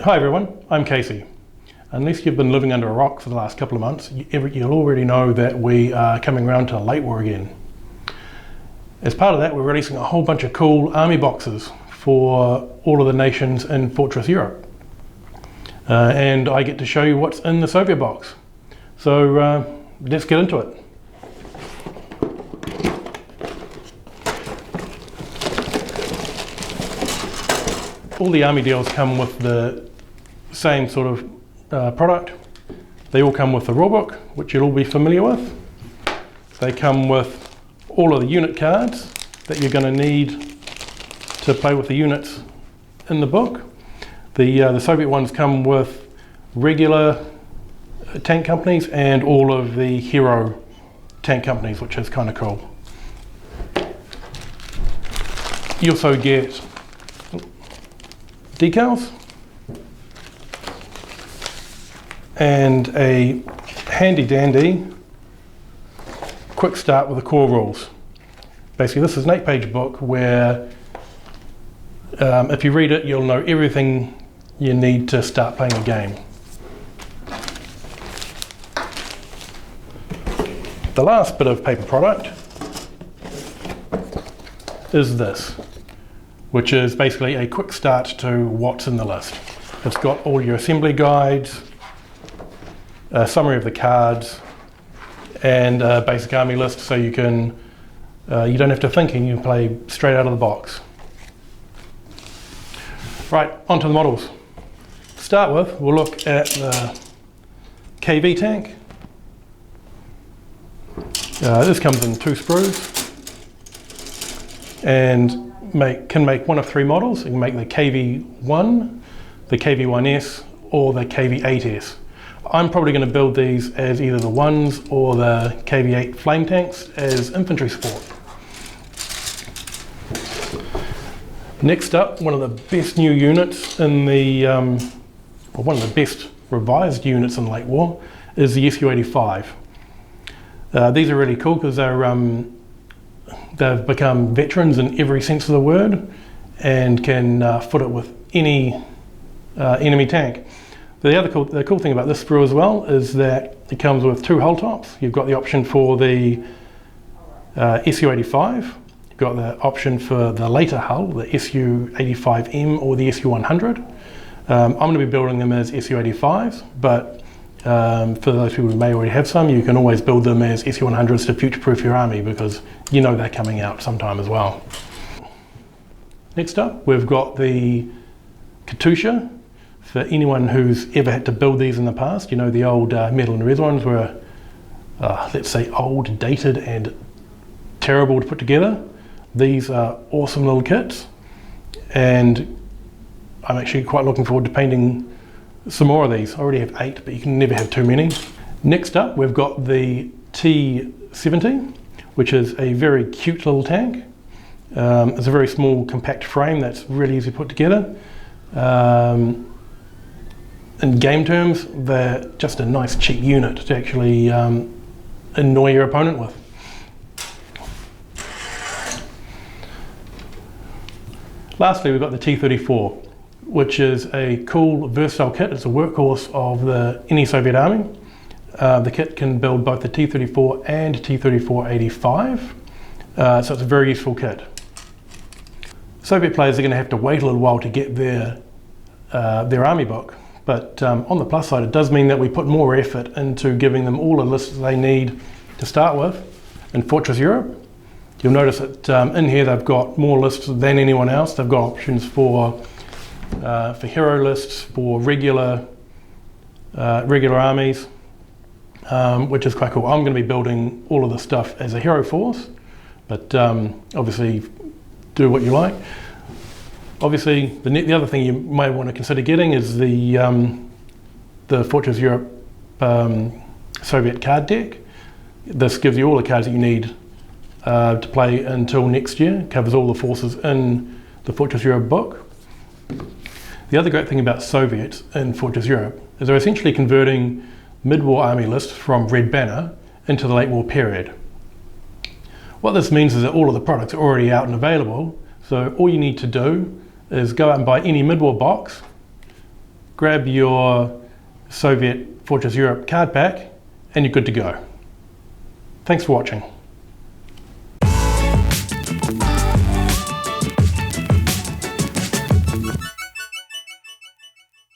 Hi everyone, I'm Casey. Unless you've been living under a rock for the last couple of months, you'll already know that we are coming around to Late War again. As part of that, we're releasing a whole bunch of cool army boxes for all of the nations in Fortress Europe. And I get to show you what's in the Soviet box. So let's get into it. All the army deals come with the same sort of product. They all come with the rulebook, which you'll all be familiar with. They come with all of the unit cards that you're going to need to play with the units in the book. The Soviet ones come with regular tank companies and all of the hero tank companies, which is kind of cool. You also get decals and a handy dandy quick start with the core rules. Basically, this is an 8-page book where if you read it, you'll know everything you need to start playing a game. The last bit of paper product is this, which is basically a quick start to what's in the list. It's got all your assembly guides, a summary of the cards, and a basic army list, so you don't have to think and you can play straight out of the box. Right, onto the models. To start with, we'll look at the KV tank. This comes in 2 sprues and can make one of 3 models. You can make the KV1, the KV1S, or the KV8S. I'm probably going to build these as either the 1s or the KV8 flame tanks as infantry support. Next up, one of the best new units in the, or one of the best revised units in Late War is the Su-85. These are really cool because they've become veterans in every sense of the word and can foot it with any enemy tank. But the cool thing about this sprue as well is that it comes with 2 hull tops. You've got the option for the Su-85, you've got the option for the later hull, the Su-85M or the Su-100. I'm going to be building them as Su-85s, but for those people who may already have some, you can always build them as Su-100s to future-proof your army, because you know they're coming out sometime as well. Next up, we've got the Katyusha. For anyone who's ever had to build these in the past, you know the old metal and res ones were, let's say, old, dated and terrible to put together. These are awesome little kits, and I'm actually quite looking forward to painting some more of these. I already have 8, but you can never have too many. Next up, we've got the T-70, which is a very cute little tank. It's a very small, compact frame that's really easy to put together. In game terms, they're just a nice cheap unit to actually annoy your opponent with. Lastly, we've got the T-34, which is a cool, versatile kit. It's a workhorse of any Soviet army. The kit can build both the T-34 and T-34-85, so it's a very useful kit. Soviet players are going to have to wait a little while to get their army book, but on the plus side, it does mean that we put more effort into giving them all the lists they need to start with in Fortress Europe. You'll notice that in here they've got more lists than anyone else. They've got options for hero lists, for regular armies, which is quite cool. I'm going to be building all of this stuff as a hero force, but obviously do what you like. Obviously, the other thing you might want to consider getting is the Fortress Europe Soviet card deck. This gives you all the cards that you need to play until next year. It covers all the forces in the Fortress Europe book. The other great thing about Soviets in Fortress Europe is they're essentially converting mid-war army lists from Red Banner into the late war period. What this means is that all of the products are already out and available, so all you need to do is go out and buy any mid-war box, grab your Soviet Fortress Europe card pack, and you're good to go. Thanks for watching.